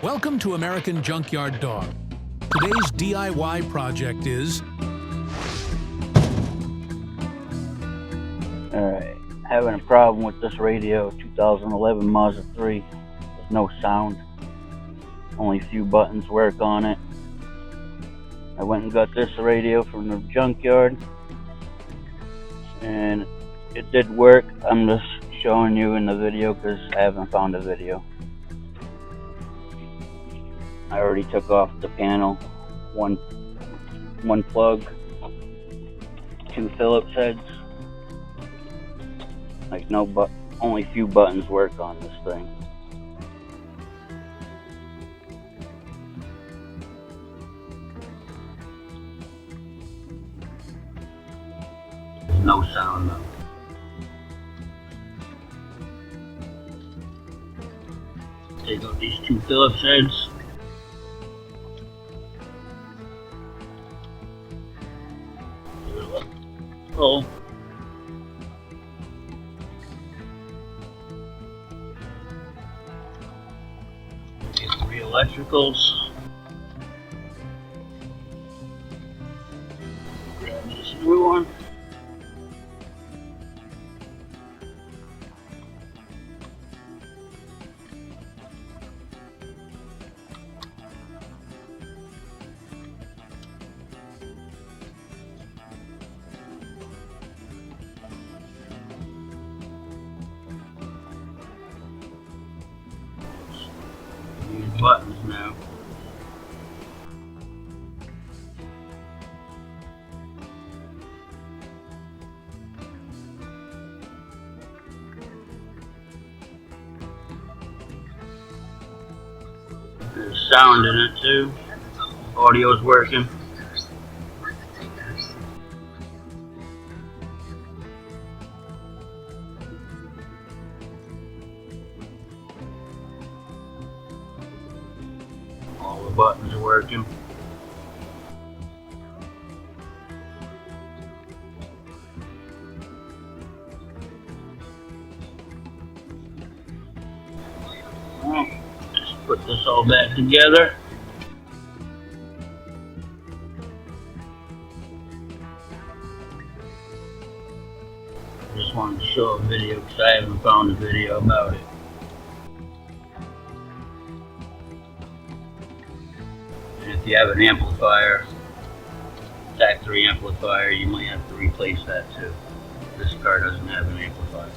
Welcome to American Junkyard Dog. Today's DIY project is... Alright, having a problem with this radio, 2011 Mazda 3. There's no sound. Only a few buttons work on it. I went and got this radio from the Junkyard, and it did work. I'm just showing you in the video because I haven't found a video. I already took off the panel, one plug, 2 Phillips heads. Like only few buttons work on this thing. There's no sound though. Take out these 2 Phillips heads. Oh. Get 3 electricals. Grab this new one. Use buttons now. There's sound in it too. Audio's working. All the buttons are working. Just put this all back together. I just wanted to show a video because I haven't found a video about it. And if you have an amplifier, TAC 3 amplifier, you might have to replace that too. This car doesn't have an amplifier.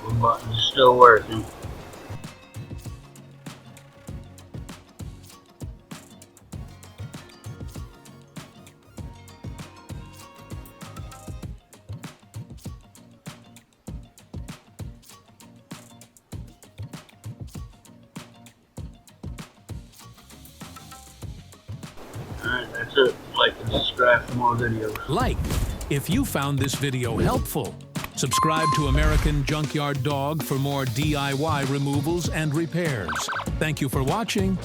The button's still working. Alright, that's it. Like and subscribe for more videos. Like if you found this video helpful. Subscribe to American Junkyard Dog for more DIY removals and repairs. Thank you for watching.